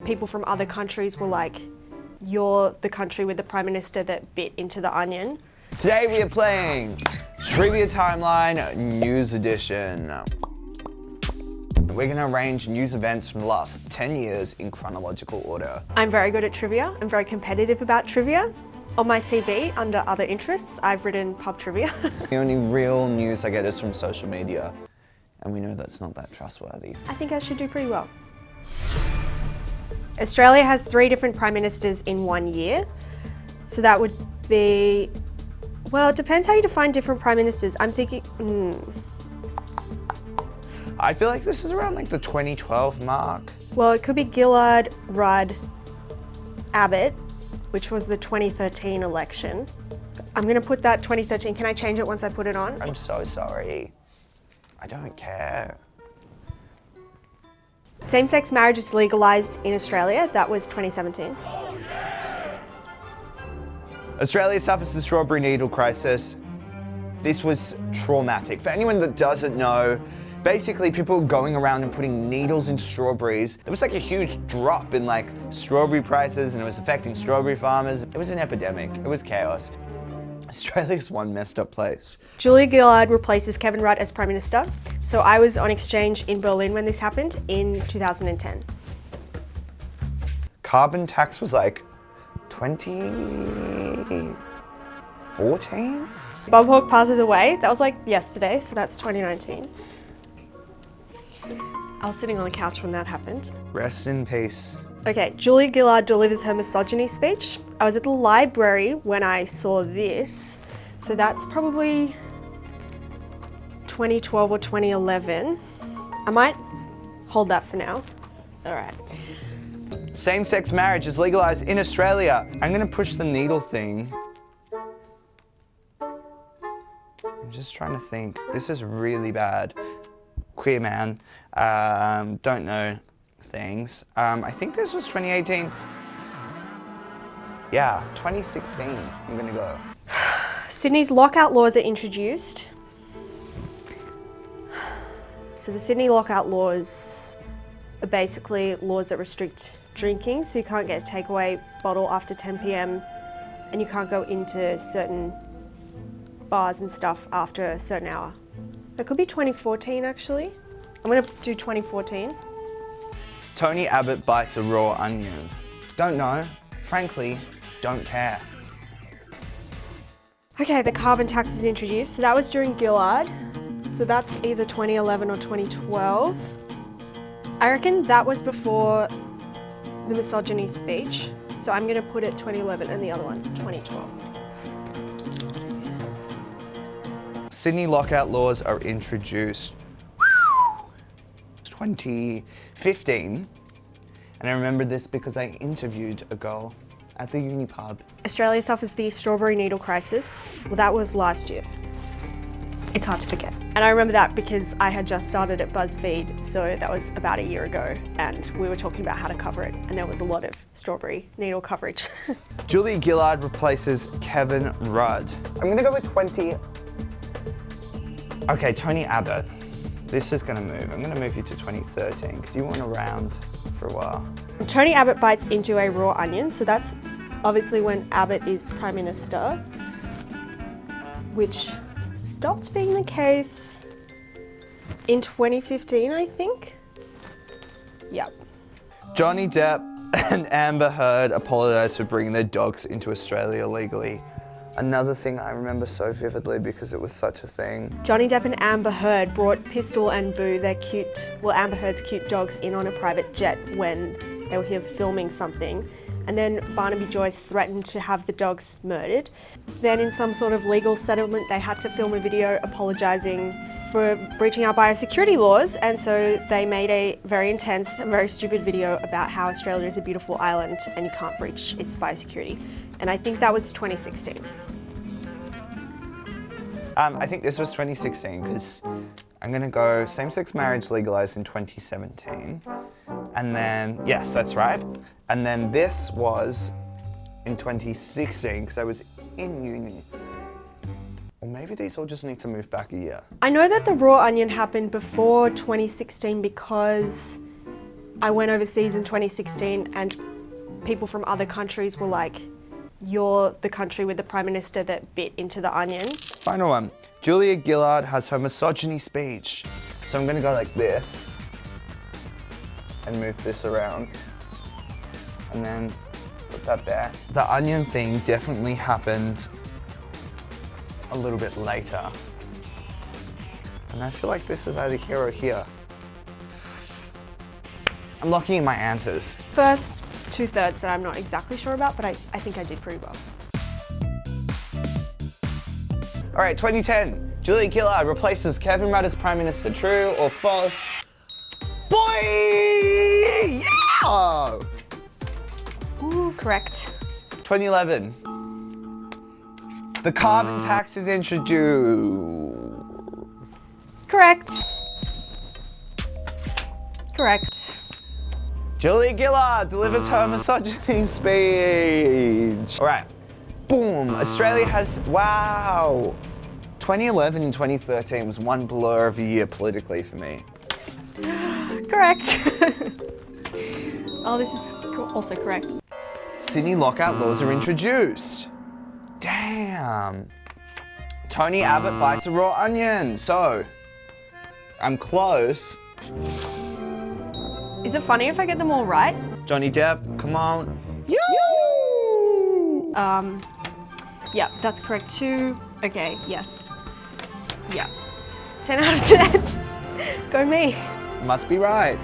People from other countries were like, you're the country with the Prime Minister that bit into the onion. Today we are playing Trivia Timeline News Edition. We're going to arrange news events from the last 10 years in chronological order. I'm very good at trivia. I'm very competitive about trivia. On my CV, under other interests, I've written pub trivia. The only real news I get is from social media, and we know that's not that trustworthy. I think I should do pretty well. Australia has 3 different Prime Ministers in 1 year. So that would be, well, it depends how you define different Prime Ministers. I'm thinking, I feel like this is around like the 2012 mark. Well, it could be Gillard, Rudd, Abbott, which was the 2013 election. I'm gonna put that 2013. Can I change it once I put it on? I'm so sorry. I don't care. Same-sex marriage is legalised in Australia. That was 2017. Australia suffers the strawberry needle crisis. This was traumatic. For anyone that doesn't know, basically people were going around and putting needles in strawberries. There was like a huge drop in like strawberry prices and it was affecting strawberry farmers. It was an epidemic. It was chaos. Australia's one messed up place. Julia Gillard replaces Kevin Rudd as Prime Minister. So I was on exchange in Berlin when this happened in 2010. Carbon tax was like 2014? Bob Hawke passes away. That was like yesterday, so that's 2019. I was sitting on the couch when that happened. Rest in peace. Okay, Julia Gillard delivers her misogyny speech. I was at the library when I saw this, so that's probably 2012 or 2011. I might hold that for now. All right. Same-sex marriage is legalized in Australia. I'm gonna push the needle thing. I'm just trying to think. This is really bad. Queer man, don't know things. I think this was 2018. Yeah, 2016, I'm gonna go. Sydney's lockout laws are introduced. So the Sydney lockout laws are basically laws that restrict drinking, so you can't get a takeaway bottle after 10 p.m. and you can't go into certain bars and stuff after a certain hour. That could be 2014 actually. I'm gonna do 2014. Tony Abbott bites a raw onion. Don't know, frankly, don't care. Okay, the carbon tax is introduced. So that was during Gillard. So that's either 2011 or 2012. I reckon that was before the misogyny speech. So I'm gonna put it 2011 and the other one 2012. Sydney lockout laws are introduced 2015, and I remember this because I interviewed a girl at the uni pub. Australia suffers the strawberry needle crisis. Well, that was last year. It's hard to forget. And I remember that because I had just started at BuzzFeed, so that was about a year ago, and we were talking about how to cover it, and there was a lot of strawberry needle coverage. Julia Gillard replaces Kevin Rudd. I'm gonna go with 20. Okay, Tony Abbott. This is gonna move. I'm gonna move you to 2013 because you weren't around for a while. Tony Abbott bites into a raw onion, so that's obviously when Abbott is Prime Minister, which stopped being the case in 2015, I think. Yep. Johnny Depp and Amber Heard apologized for bringing their dogs into Australia illegally. Another thing I remember so vividly because it was such a thing. Johnny Depp and Amber Heard brought Pistol and Boo, their Amber Heard's cute dogs, in on a private jet when they were here filming something. And then Barnaby Joyce threatened to have the dogs murdered. Then in some sort of legal settlement, they had to film a video apologising for breaching our biosecurity laws. And so they made a very intense and very stupid video about how Australia is a beautiful island and you can't breach its biosecurity. And I think that was 2016. I think this was 2016 because I'm gonna go same-sex marriage legalized in 2017. And then, yes, that's right. And then this was in 2016 because I was in uni. Or maybe these all just need to move back a year. I know that the raw onion happened before 2016 because I went overseas in 2016 and people from other countries were like, you're the country with the Prime Minister that bit into the onion. Final one. Julia Gillard has her misogyny speech. So I'm gonna go like this and move this around. And then put that there. The onion thing definitely happened a little bit later. And I feel like this is either here or here. I'm locking in my answers. First 2/3 that I'm not exactly sure about, but I think I did pretty well. All right, 2010. Julia Gillard replaces Kevin Rudd as Prime Minister. True or false? Boy! Yeah! Ooh, correct. 2011. The carbon tax is introduced. Correct. Correct. Julia Gillard delivers her misogyny speech. All right, boom. Australia has, wow. 2011 and 2013 was one blur of a year politically for me. Correct. Oh, this is also correct. Sydney lockout laws are introduced. Damn. Tony Abbott bites a raw onion. So, I'm close. Is it funny if I get them all right? Johnny Depp, come on. You! Yeah, that's correct too. Okay, yes. Yeah. 10 out of 10. Go me. Must be right.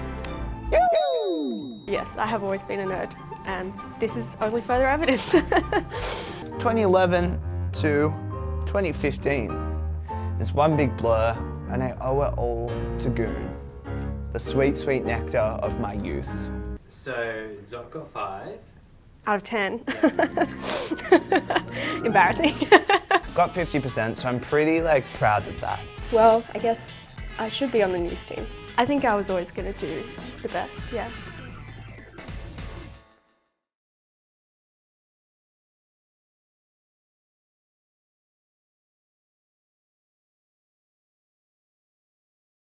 You! Yes, I have always been a nerd, and this is only further evidence. 2011 to 2015 is one big blur, and I owe it all to Goon. The sweet, sweet nectar of my youth. So, Zot got 5. Out of 10. Embarrassing. Got 50%, so I'm pretty proud of that. Well, I guess I should be on the news team. I think I was always going to do the best, yeah.